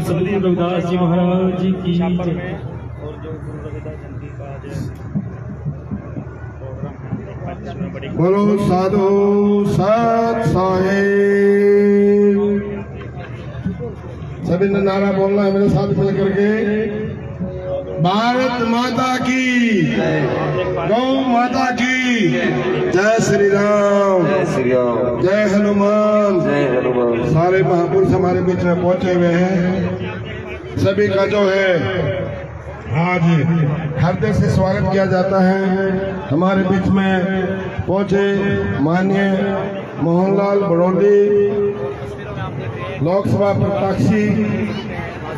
सतगुरु रविदास जी महाराज जी की और जो गुरु रविदास जयंती का आज प्रोग्राम है जिसमें बड़ी बोलो साधु सत साहिब। सभी ने नारा बोलना है मेरे साथ मिल करके। भारत माता की, गौ माता की जय श्री राम, जय हनुमान। सारे महापुरुष हमारे बीच में पहुंचे हुए हैं। सभी का जो है आज हृदय से स्वागत किया जाता है। हमारे बीच में पहुंचे माननीय मोहनलाल बड़ौदी, लोकसभा प्रत्याशी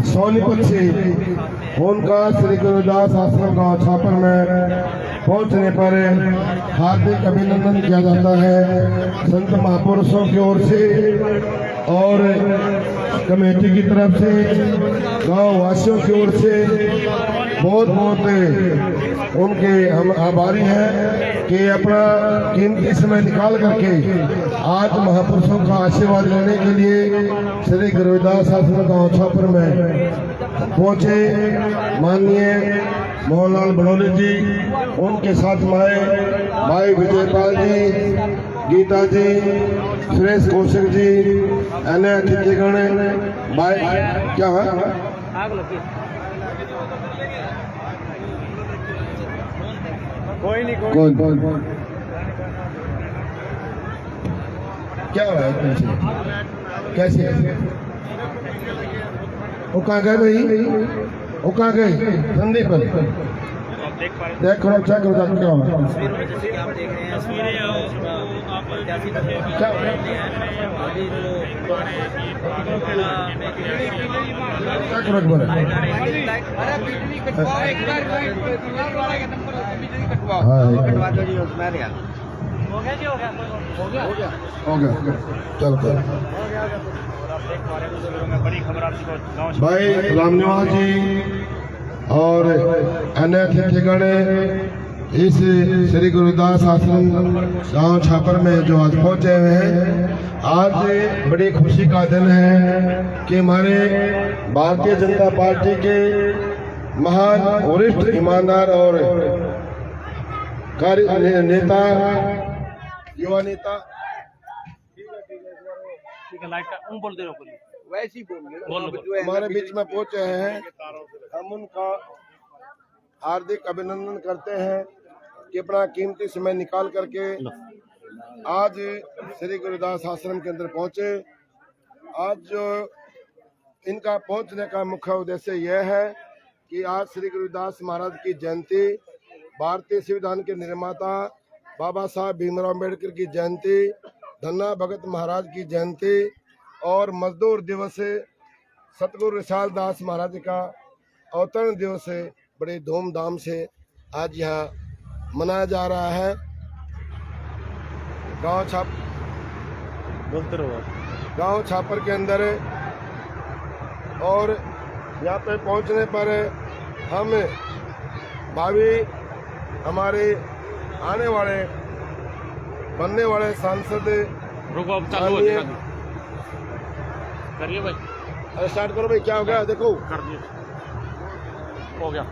सोनीपत से, उनका श्री गुरुदास आश्रम गांव छापर में पहुंचने पर हार्दिक अभिनंदन किया जाता है संत महापुरुषों की ओर से और कमेटी की तरफ से, गांव वासियों की ओर से बहुत बहुत उनके हम आभारी हैं कि अपना कीमती समय निकाल करके आज महापुरुषों का आशीर्वाद लेने के लिए श्री गुरुदास आश्रम गांव छापर में पहुंचे। माननीय मोहनलाल बड़ौदी जी, उनके साथ भाई विजयपाल जी, गीता जी, सुरेश कौशिक जी, अन्य अतिथिगण, भाई क्या है कोई नहीं कौन क्या हो रहा है कैसे वो कहाँ गए भाई, वो कहाँ गए संदीप देख करो चेक करो क्या हो रहा है। जैसे कि आप देख रहे हैं तस्वीरें क्या चेक करो बोले हो गया चलो बड़ी खबर आपको भाई रामनिवास जी और अन्य अतिथिगण इस श्री गुरुदास आश्रम गांव छापर में जो आज पहुंचे हुए हैं। आज बड़ी खुशी का दिन है कि हमारे भारतीय जनता पार्टी के महान वरिष्ठ ईमानदार और कार्य नेता, युवा नेता वैसे ही बोल हमारे बीच में पहुंचे हैं। हम उनका हार्दिक अभिनंदन करते हैं कि अपना कीमती समय निकाल करके आज श्री गुरुदास आश्रम के अंदर पहुंचे। आज जो इनका पहुंचने का मुख्य उद्देश्य यह है कि आज श्री गुरुदास महाराज की जयंती, भारतीय संविधान के निर्माता बाबा साहब भीमराव अम्बेडकर की जयंती, धन्ना भगत महाराज की जयंती और मजदूर दिवस सतगुरु विशाल दास महाराज का अवतरण दिवस बड़े धूमधाम से आज यहाँ मनाया जा रहा है। गांव छापर के अंदर और यहाँ पे पहुँचने पर हम भावी हमारे आने वाले बनने वाले सांसद करिए भाई, अरे स्टार्ट करो भाई, क्या हो गया देखो, कर दिए, हो गया।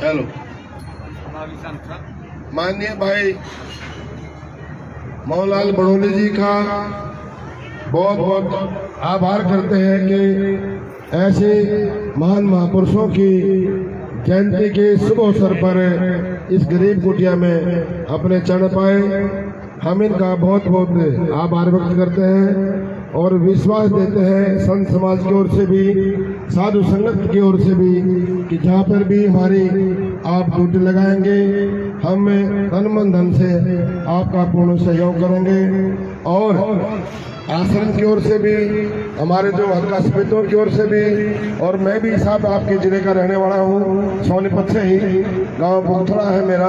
हेलो, माननीय भाई मोहनलाल बड़ोली जी का बहुत बहुत आभार करते हैं कि ऐसे महान महापुरुषों की जयंती के शुभ अवसर पर इस गरीब कुटिया में अपने चरण पाए। हम इनका बहुत बहुत आभार व्यक्त करते हैं और विश्वास देते हैं संत समाज की ओर से भी, साधु संगत की ओर से भी, कि जहाँ पर भी हमारी आप ड्यूटी लगाएंगे हम तन मन धन से आपका पूर्ण सहयोग करेंगे। और आश्रम की ओर से भी, हमारे जो हल्का सफेदों की ओर से भी, और मैं भी साहब आपके जिले का रहने वाला हूँ, सोनीपत से ही, गांव पोथड़ा है मेरा,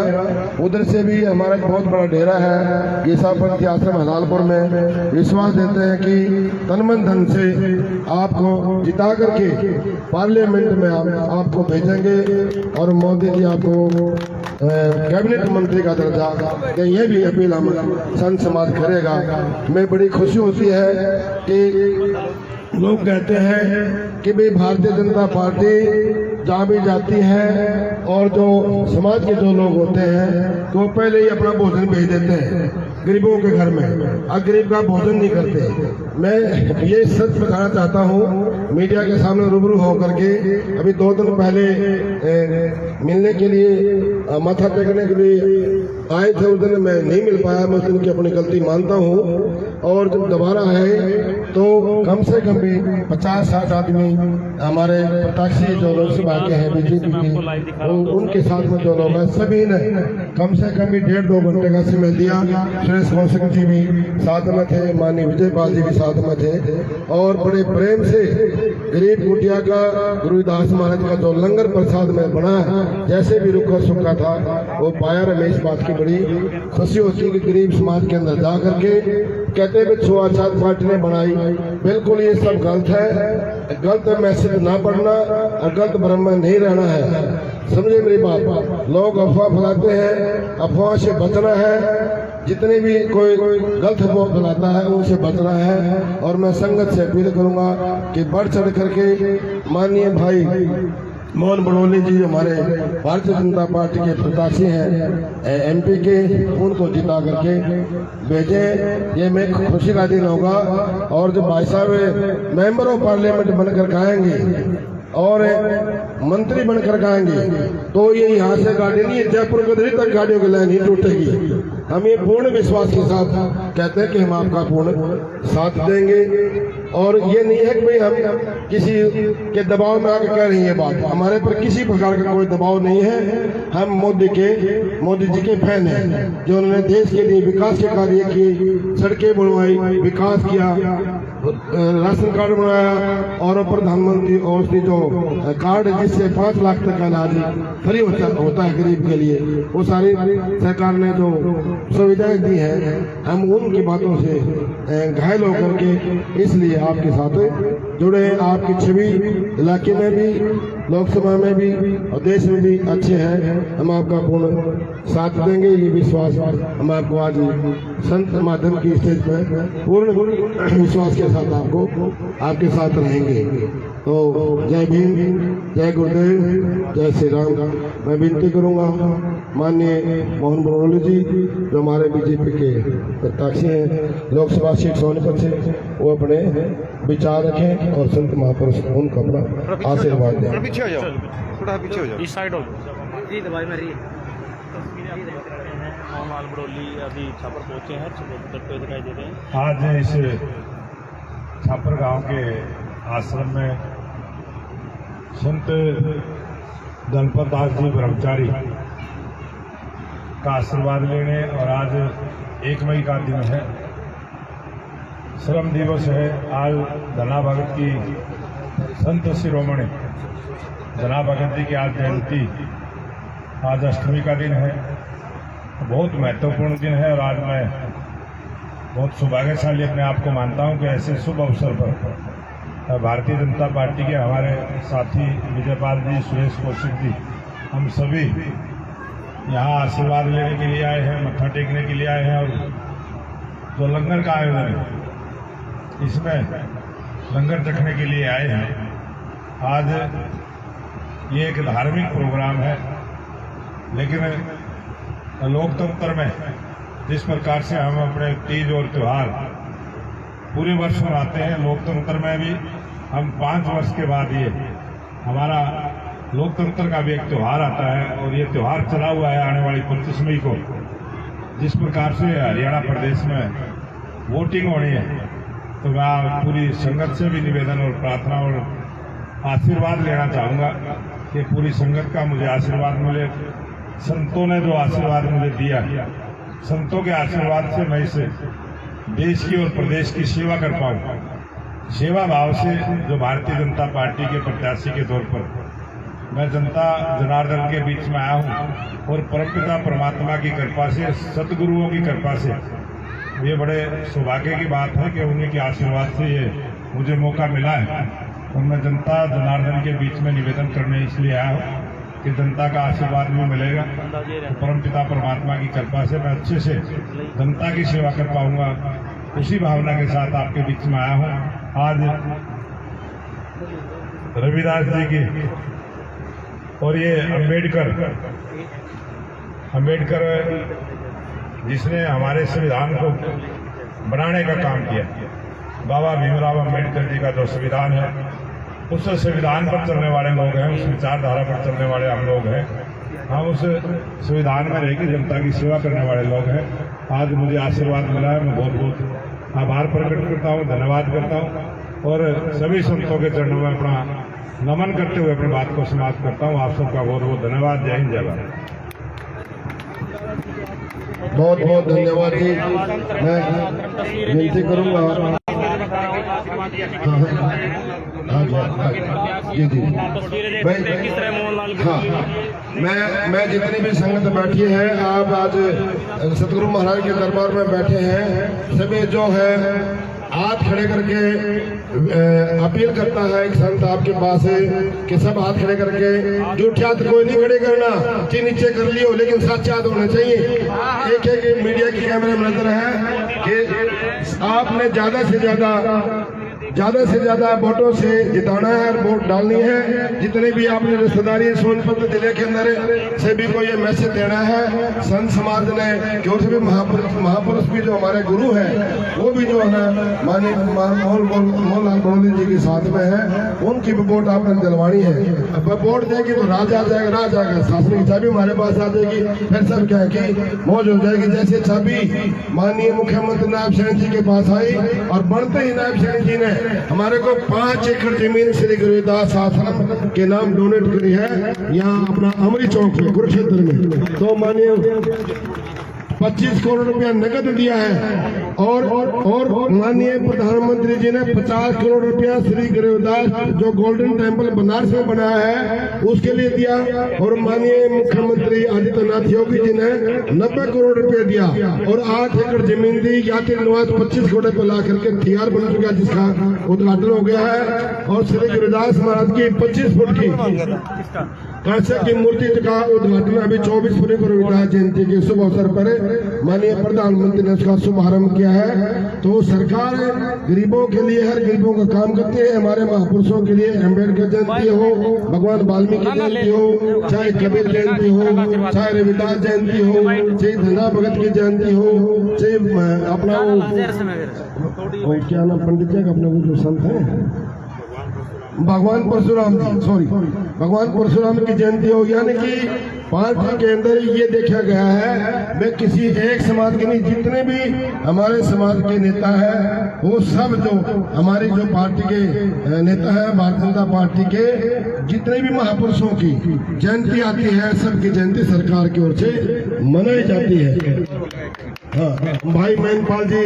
उधर से भी हमारा एक बहुत बड़ा डेरा है गीसापंथी आश्रम हलालपुर में। विश्वास देते हैं कि तन मन धन से आपको जिता करके पार्लियामेंट में आपको भेजेंगे और मोदी जी आपको कैबिनेट मंत्री का दर्जा, ये भी अपील हम संत समाज करेगा। मैं बड़ी खुशी होती है कि लोग कहते हैं कि भाई भारतीय जनता पार्टी जहाँ भी जाती है और जो समाज के जो लोग होते हैं तो वो पहले ही अपना भोजन भेज देते हैं गरीबों के घर में, और गरीब का भोजन नहीं करते। मैं ये सच बताना चाहता हूँ मीडिया के सामने रूबरू होकर के। अभी 2 दिन पहले मिलने के लिए, माथा टेकने के लिए आए थे, उस दिन मैं नहीं मिल पाया, मैं उस दिन की अपनी गलती मानता हूँ। और जब दोबारा है तो कम से कम भी 50-60 आदमी हमारे प्रत्याशी जो लोकसभा के हैं बीजेपी के, उनके साथ में जो लोग हैं सभी ने कम से कम भी 1.5-2 घंटे का समय दिया। सुरेश कौशिक जी भी साथ में थे, माननीय विजय पाल जी भी साथ में थे, और बड़े प्रेम से गरीब कुटिया का गुरुदास महाराज का जो लंगर प्रसाद में बना है, जैसे भी रुखा सुखा था वो पाया। रमेश बात की बड़ी खुशी होती है कि गरीब समाज के अंदर जा करके कहते हैं छुआछूत पार्टी ने बनाई, बिल्कुल ये सब गलत है। गलत मैसेज ना पढ़ना और गलत भ्रम में नहीं रहना है, समझे मेरी बात। लोग अफवाह फैलाते हैं, अफवाह से बचना है। जितने भी कोई गलत अफवाह फैलाता है उनसे बचना है। और मैं संगत से अपील करूंगा कि बढ़ चढ़ करके माननीय भाई मोहन बड़ोली जी हमारे भारतीय जनता पार्टी के प्रत्याशी हैं एमपी के, उनको जिता करके भेजें। ये मैं खुशी का दिन होगा। और जो भाई साहब मेंबर ऑफ पार्लियामेंट बनकर आएंगे और मंत्री बनकर आएंगे तो ये यहाँ से गाड़ी नहीं, जयपुर गदरी तक गाड़ियों की लाइन ही टूटेगी। हम ये पूर्ण विश्वास के साथ कहते हैं कि हम आपका पूर्ण साथ देंगे। और ये नहीं है कि भाई हम किसी के दबाव में आकर कह रही है बात, हमारे पर किसी प्रकार का कोई दबाव नहीं है। हम मोदी जी के फैन हैं, जो उन्होंने देश के लिए विकास के कार्य किए, सड़कें बनवाई, विकास किया, राशन कार्ड बनाया, और प्रधानमंत्री औषधि जो कार्ड जिससे 5 लाख तक का इलाज फ्री होता है गरीब के लिए, वो सारी सरकार ने जो सुविधाएं दी है, हम उनकी बातों से घायल होकर के इसलिए आपके साथ जुड़े हैं। आपकी छवि इलाके में भी, लोकसभा में भी और देश में भी अच्छे हैं। हम आपका पूर्ण साथ देंगे, ये विश्वास हम आपको आज संत माध्यम की स्टेज पर पूर्ण विश्वास के साथ आपके साथ रहेंगे। तो जय भीम, जय गुरुदेव, जय श्री राम। मैं विनती करूंगा माननीय मोहन बड़ोली जी जो हमारे बीजेपी के प्रत्याशी हैं लोकसभा सीट सोनीपत से, वो अपने विचार रखें और संत महापुरुष उनको अपना आशीर्वाद दें। पीछे हो जाओ, थोड़ा पीछे हो जाओ, इस साइड हो जाओ। जी दवाई में रही मोहनलाल बड़ोली अभी छापर पहुंचे हैं, तो दिखाई दे रहे हैं। आज इस छापर गांव के आश्रम में संत गणपत दास जी ब्रह्मचारी का आशीर्वाद लेने। और आज 1 मई का दिन है, श्रम दिवस है। आज धना भगत की संत शिरोमणि धना भगत जी की आज जयंती, आज अष्टमी का दिन है। बहुत महत्वपूर्ण दिन है और आज मैं बहुत सौभाग्यशाली अपने आप को मानता हूं कि ऐसे शुभ अवसर पर भारतीय जनता पार्टी के हमारे साथी विजयपाल जी, सुरेश कौशिक जी, हम सभी यहाँ आशीर्वाद लेने के लिए आए हैं, मत्था टेकने के लिए आए हैं। और जो लंगर का आयोजन है इसमें लंगर चखने के लिए आए हैं। आज ये एक धार्मिक प्रोग्राम है, लेकिन लोकतंत्र में जिस प्रकार से हम अपने तीज और त्यौहार पूरे वर्ष मनाते हैं, लोकतंत्र में भी हम 5 वर्ष के बाद ये हमारा लोकतंत्र का भी एक त्यौहार आता है। और ये त्यौहार चला हुआ है आने वाली 25 मई को। जिस प्रकार से हरियाणा प्रदेश में वोटिंग होनी है, तो मैं पूरी संगत से भी निवेदन और प्रार्थना और आशीर्वाद लेना चाहूँगा कि पूरी संगत का मुझे आशीर्वाद मिले। संतों ने जो आशीर्वाद मुझे दिया, संतों के आशीर्वाद से मैं इस देश की और प्रदेश की सेवा कर पाऊँ। सेवा भाव से जो भारतीय जनता पार्टी के प्रत्याशी के तौर पर मैं जनता जनार्दन के बीच में आया हूँ और परमपिता परमात्मा की कृपा से, सतगुरुओं की कृपा से ये बड़े सौभाग्य की बात है कि उन्हीं के आशीर्वाद से ये मुझे मौका मिला है। और मैं जनता जनार्दन के बीच में निवेदन करने इसलिए आया हूँ कि जनता का आशीर्वाद भी मिलेगा, परमपिता परमात्मा की कृपा से मैं अच्छे से जनता की सेवा कर पाऊंगा। उसी भावना के साथ आपके बीच में आया हूँ। आज रविदास जी की और ये अंबेडकर जिसने हमारे संविधान को बनाने का काम किया, बाबा भीमराव अंबेडकर जी का जो संविधान है, उस संविधान पर चलने वाले लोग हैं, उस विचारधारा पर चलने वाले हम लोग हैं। हम उस संविधान में रहकर जनता की सेवा करने वाले लोग हैं। आज मुझे आशीर्वाद मिला है, मैं बहुत बहुत आभार प्रकट करता हूँ, धन्यवाद करता हूँ और सभी संतों के चरणों में अपना नमन करते हुए अपनी बात को समाप्त करता हूँ। आप सबका बहुत बहुत धन्यवाद। जय हिंद, जय भारत। बहुत बहुत धन्यवाद जी। मैं विनती करूंगा, जी जी भाई, हाँ, मैं जितनी भी संगत बैठी है, आप आज सतगुरु महाराज के दरबार में बैठे हैं, सभी जो है हाथ खड़े करके अपील करता है एक संत आपके पास है कि सब हाथ खड़े करके, झूठे हाथ कोई नहीं खड़े करना, कि नीचे कर लियो, लेकिन सच्चे हाथ होने चाहिए। एक एक मीडिया के कैमरे में नजर है कि आपने ज्यादा से ज्यादा वोटों से जिताना है और वोट डालनी है। जितने भी आपने रिश्तेदारी सोनभद्र जिले के अंदर सभी को ये मैसेज देना है। संत समाज ने क्यों से भी महापुरुष भी जो हमारे गुरु हैं, वो भी जो है माननीय मोहनलाल बनर्जी जी के साथ में है, उनकी भी वोट आपने दिलवानी है। अब वोट देगी तो राज आ जाएगा, राज आएगा, शासन की चाबी हमारे पास आ जाएगी, फिर सब क्या है कि मौज हो जाएगी। जैसे चाबी माननीय मुख्यमंत्री नायब सैनी जी के पास आई और बढ़ते ही नायब सैनी जी ने हमारे को 5 एकड़ जमीन श्री गुरुदास आश्रम के नाम डोनेट करी है, यहाँ अपना अमरी चौक में कुरुक्षेत्र में। तो माननीय 25 करोड़ रुपया नकद दिया है और माननीय प्रधानमंत्री जी ने 50 करोड़ रुपया श्री गुरुदास जो गोल्डन टेम्पल बनारस में बनाया है उसके लिए दिया। और माननीय मुख्यमंत्री आदित्यनाथ योगी जी ने 90 करोड़ रुपया दिया और 8 एकड़ जमीन दी। यात्री निवास 25 करोड़ पे ला करके तैयार बन चुका, जिसका उद्घाटन हो गया है। और श्री गुरुदास महाराज की 25 फुट की कांस्य की मूर्ति का उद्घाटन अभी 24 फरवरी को रविदास जयंती के शुभ अवसर पर माननीय प्रधानमंत्री ने उसका शुभारंभ किया है। तो सरकार गरीबों के लिए हर गरीबों का काम करती है। हमारे महापुरुषों के लिए अम्बेडकर जयंती हो, भगवान वाल्मीकि जयंती हो, चाहे कबीर जयंती हो, चाहे रविदास जयंती हो, चाहे धना भगत की जयंती हो, चाहे अपना वो क्या नाम पंडित जी का अपना वो जो संत है भगवान परशुराम की जयंती हो, यानी कि पार्टी के अंदर ये देखा गया है, मैं किसी एक समाज के नहीं, जितने भी हमारे समाज के नेता हैं वो सब जो हमारी जो पार्टी के नेता हैं, भारतीय जनता पार्टी के जितने भी महापुरुषों की जयंती आती है, सबकी जयंती सरकार की ओर से मनाई जाती है। हाँ, भाई महिंदपाल जी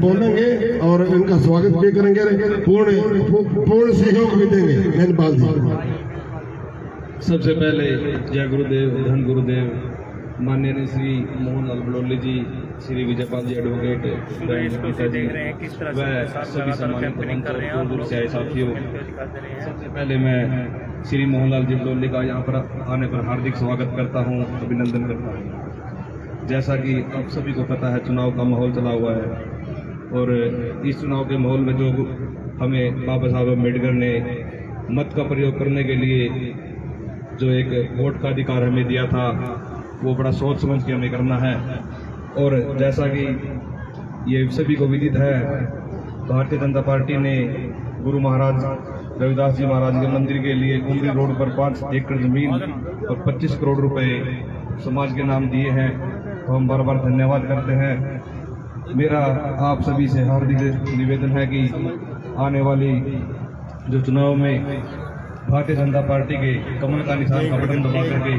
बोलेंगे और इनका स्वागत भी करेंगे, पूर्ण सहयोग भी देंगे महिंदपाल जी। सबसे पहले जय गुरुदेव, धन गुरुदेव, माननीय श्री मोहनलाल बड़ौली जी, श्री विजयपाल जी एडवोकेट, वह सभी सम्मानित दूर से आए साथियों। सबसे पहले मैं श्री मोहनलाल जी बड़ौली का यहाँ पर आने पर हार्दिक स्वागत करता हूँ, अभिनंदन करता हूँ। जैसा कि आप सभी को पता है, चुनाव का माहौल चला हुआ है और इस चुनाव के माहौल में जो हमें बाबा साहब अम्बेडकर ने मत का प्रयोग करने के लिए जो एक वोट का अधिकार हमें दिया था, वो बड़ा सोच समझ के हमें करना है। और जैसा कि ये सभी को विदित है, भारतीय जनता पार्टी ने गुरु महाराज रविदास जी महाराज के मंदिर के लिए कुंबरी रोड पर 5 एकड़ जमीन और 25 करोड़ रुपए समाज के नाम दिए हैं, तो हम बार बार धन्यवाद करते हैं। मेरा आप सभी से हार्दिक निवेदन है कि आने वाली जो चुनाव में भारतीय जनता पार्टी के कमल का निशान का बटन दबा करके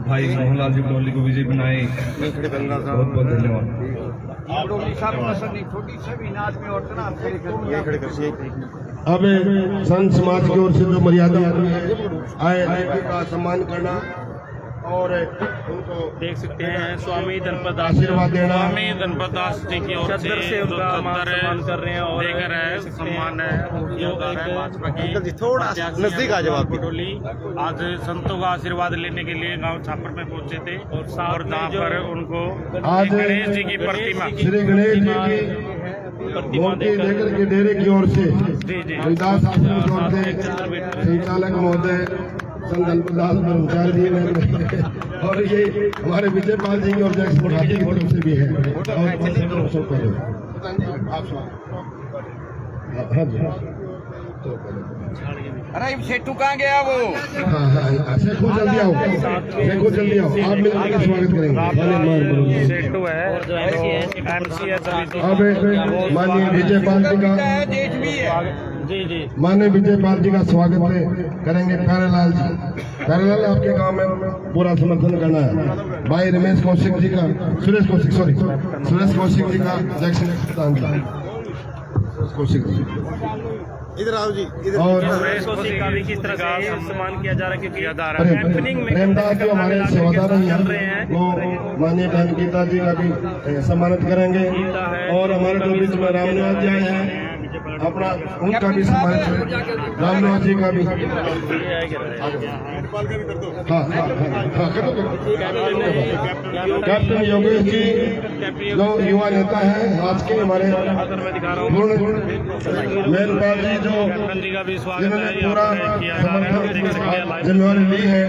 भाई मोहनलाल जी बड़ौली को विजय बनाए। बहुत बहुत धन्यवाद। अब संत समाज की ओर से जो मर्यादा आए का सम्मान करना और उनको देख सकते हैं स्वामी धनपत दास, आशीर्वाद देना, स्वामी धनपत दास जी की ओर से उनका सम्मान कर रहे हैं और देकर है सम्मान है जो भाजपा की थोड़ा नजदीक आ जाओ। बड़ौली आज संतों का आशीर्वाद लेने के लिए गांव छापर में पहुंचे थे और जहां पर उनको आज गणेश जी की प्रतिमा, श्री गणेश जी की मूर्ति लेकर के डेरे की ओर से रविदास आश्रम की ओर से संचालक महोदय संत धनपतदास ब्रह्मचारी जी ने और ये हमारे विजयपाल जी की और जैक्सन घाटी की तरफ से भी है। हाँ जी, अरे सेठू कहाँ गया वो? हाँ, शेखो जल्दी आओ, शेखो जल्दी आओ, आप मिलकर के स्वागत करेंगे। सेठू है अब माननीय विजयपाल जी का माननीय विजयपाल जी का स्वागत करेंगे। प्यारेलाल जी, प्यारेलाल आपके गांव में पूरा समर्थन करना है। भाई रमेश कौशिक जी का, सुरेश कौशिक जी का जैक्सन कौशिक जी, इधर आओ जी, इधर। और का भी किस तरह का सम्मान किया जा रहा है, क्योंकि प्रेमदास जो हमारे सेवादार हैं वो माननीय बहन गीता जी का भी सम्मानित करेंगे। और हमारे जो बीच में रामनिवास जी आए हैं अपना, उनका भी सम्मानित, रामनिवास जी का भी। हाँ, कैप्टन योगेश जी जो युवा नेता है आज के हमारे, महिंदपाल जी जो जिन्होंने पूरा समर्थन जिम्मेवारी ली है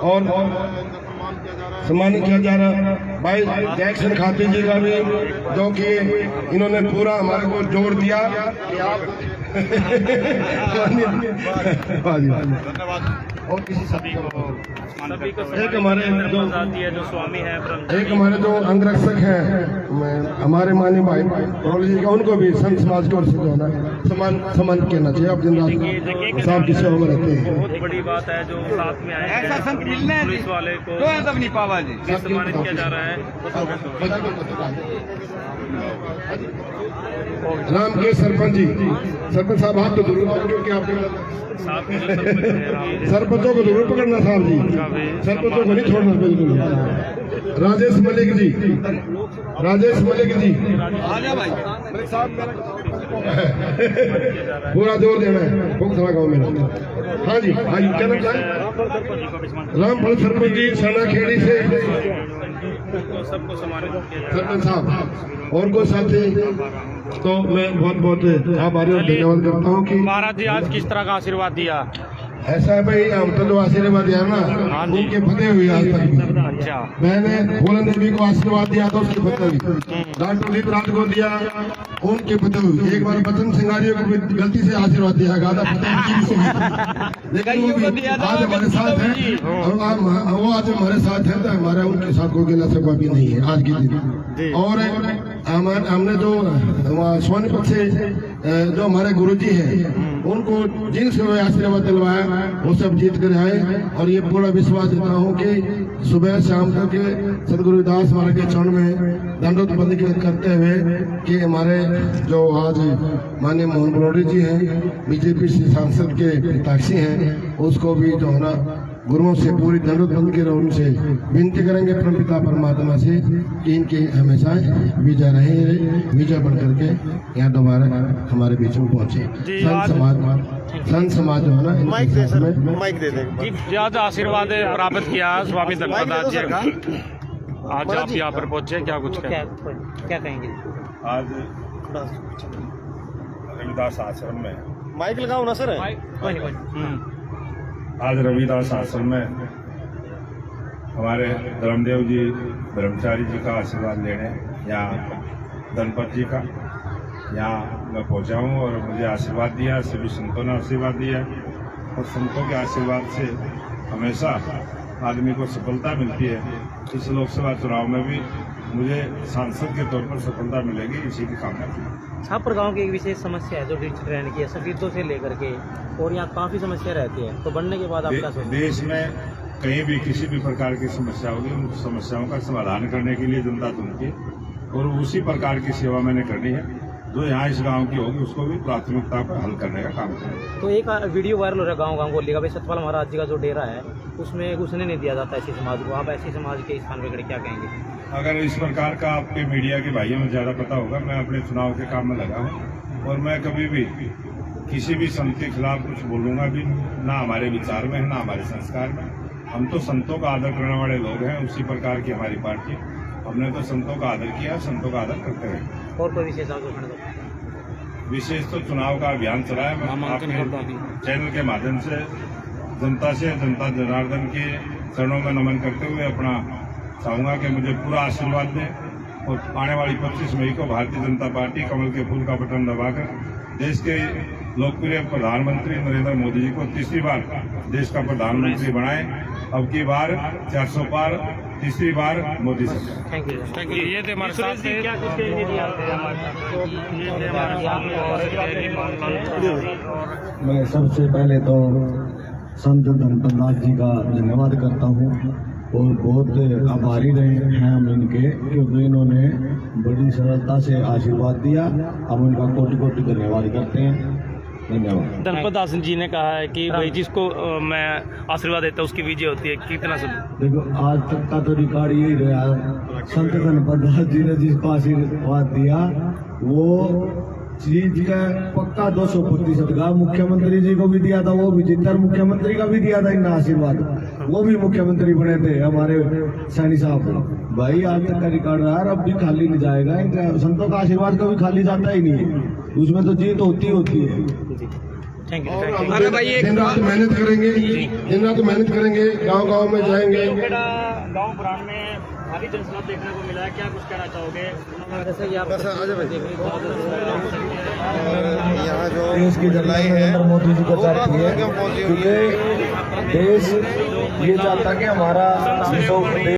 और सम्मानित किया जा रहा। भाई जैक्सन खाती जी का भी जो कि इन्होंने पूरा हमारे को जोड़ दिया कि आप और किसी सभी को एक हमारे जो स्वामी है, एक हमारे जो अंगरक्षक हैं हमारे माननीय भाई बड़ौली जी का, उनको भी संत समाज की ओर से जो है ना सम्मान करना चाहिए। आप दिन रात साहब की सेवा में रहते हैं। बहुत बड़ी बात है जो साथ में आए ऐसा संत मिलने पुलिस वाले को तब नहीं पावा जी सम्मानित किया जा रहा है। राम के सरपंच साहब हाथ तो जरूर, क्योंकि आपके सरपंचों को जरूर पकड़ना साहब जी, सरपंचों को नहीं छोड़ना बिल्कुल। राजेश मलिक जी पूरा जोर देना है भोगसभा गाँव में। हाँ जी, क्या नाम है? रामफल सरपंच जी सानाखेड़ी से सबको सम्मानित किया जा रहा सरपंच साहब और कोई साथी, तो मैं बहुत बहुत आभारी और धन्यवाद करता हूँ कि महाराज जी आज किस तरह का आशीर्वाद दिया। ऐसा है भाई, हम तो जो आशीर्वाद दिया ना उनके फतेह हुए आज तक भी। अच्छा मैंने फूलन देवी को आशीर्वाद दिया था उसकी पुत्री, डॉक्टर लीप राज को दिया उनकी पुत्री, एक बार बचन सिंगारियों को भी गलती से आशीर्वाद दिया गया था, लेकिन वो भी आज हमारे साथ है, वो आज हमारे साथ है, तो हमारा उनके साथ कोई गिला शिकवा भी नहीं है आज के दिन। और हमने जो सोनीपत से जो हमारे गुरुजी हैं उनको जिनसे आशीर्वाद दिलवाया वो सब जीत कर आए, और ये पूरा विश्वास देता हूँ कि सुबह शाम तक सदगुरुदास महाराज के चरण में दंडोत बंदी करते हुए कि हमारे जो आज माननीय मोहन बलौरी जी हैं, बीजेपी से सांसद के प्रत्याशी हैं, उसको भी जो है ना गुरुओं से पूरी दंडोत बंदी के उनसे विनती करेंगे परमपिता परमात्मा से कि इनकी हमेशा विजय रहे, विजय बन करके यहाँ दोबारा हमारे बीच में पहुंचे। संत समाज जो है ना माइक दे दे। ज्यादा आशीर्वाद प्राप्त किया स्वामी धनपतदास जी का, आज आप यहाँ पर पहुंचे, क्या कुछ क्या कहेंगे? आज रविदास आश्रम में, माइक लगाओ ना सर। आज रविदास आश्रम में हमारे धर्मदेव जी ब्रह्मचारी जी का आशीर्वाद लेने यहाँ गणपत जी का यहाँ मैं पहुँचा हूँ, और मुझे आशीर्वाद दिया, सभी संतों ने आशीर्वाद दिया, और संतों के आशीर्वाद से हमेशा आदमी को सफलता मिलती है। इस लोकसभा चुनाव में भी मुझे सांसद के तौर पर सफलता मिलेगी, इसी की कामना की। छापर गांव की एक विशेष समस्या है जो डिजिटल ट्रेन की है, सफेदों से लेकर के, और यहाँ काफी समस्या रहती है, तो बनने के बाद आप क्या सोचते हैं? देश में कहीं भी किसी भी प्रकार की समस्या होगी, उन समस्याओं का समाधान करने के लिए जनता चुनती है, और उसी प्रकार की सेवा मैंने करनी है जो यहाँ इस गांव की होगी, उसको भी प्राथमिकता पर हल करने का काम करें। तो एक वीडियो वायरल हो रहा है गाँव गोली का, भाई सतपाल महाराज जी का जो डेरा है उसमें घुसने नहीं दिया जाता ऐसी समाज को, आप ऐसी समाज के स्थान पर क्या कहेंगे? अगर इस प्रकार का आपके मीडिया के भाइयों में ज्यादा पता होगा, मैं अपने चुनाव के काम में लगा हूँ, और मैं कभी भी किसी भी संत के खिलाफ कुछ बोलूंगा भी ना, हमारे विचार में है ना हमारे संस्कार में। हम तो संतों का आदर करने वाले लोग हैं, उसी प्रकार की हमारी पार्टी, हमने तो संतों का आदर किया, संतों का आदर करते रहे। और कोई विशेष विशेष तो चुनाव का अभियान चला है, मैं आपके चैनल के माध्यम से जनता जनार्दन के चरणों में नमन करते हुए अपना चाहूंगा कि मुझे पूरा आशीर्वाद दें, और आने वाली 25 मई को भारतीय जनता पार्टी कमल के फूल का बटन दबाकर देश के लोकप्रिय प्रधानमंत्री नरेंद्र मोदी जी को तीसरी बार देश का प्रधानमंत्री बनाए। अब की बार 400 पार, तीसरी बार मोदी सरकार। Thank you. ये थे हमारे साथ क्या कुछ मैं सबसे पहले तो संत धनपतदास जी का धन्यवाद करता हूँ, और बहुत आभारी रहे हैं हम इनके, क्योंकि इन्होंने बड़ी सरलता से आशीर्वाद दिया। हम उनका कोटि कोटि धन्यवाद करते हैं। धन्यवाद। धनपतदास जी ने कहा है कि भाई जिसको मैं आशीर्वाद देता हूँ उसकी विजय होती है, कितना सुन? देखो आज तक का तो रिकॉर्ड यही रहा, संत धनपतदास जी ने जिसको आशीर्वाद दिया वो चीज का पक्का 200% का मुख्यमंत्री जी को भी दिया था, वो भी जितर मुख्यमंत्री का भी दिया था इनका आशीर्वाद, वो भी मुख्यमंत्री बने थे हमारे सैनी साहब। भाई आज तक का रिकॉर्ड रहा, अब भी खाली नहीं जाएगा, इनका संतों का आशीर्वाद कभी खाली जाता ही नहीं है, उसमें तो जीत होती है। Thank you. अरे भाई दिन रात मेहनत करेंगे, दिन रात मेहनत करेंगे, गांव में जाएंगे। गांव पुराण में भारी जनसमूह देखने को मिला है, क्या कुछ कहना चाहोगे? जैसे कि आप यहाँ जो देश की जनता नरेंद्र मोदी जी को चाहती है, क्योंकि देश ये चाहता कि हमारा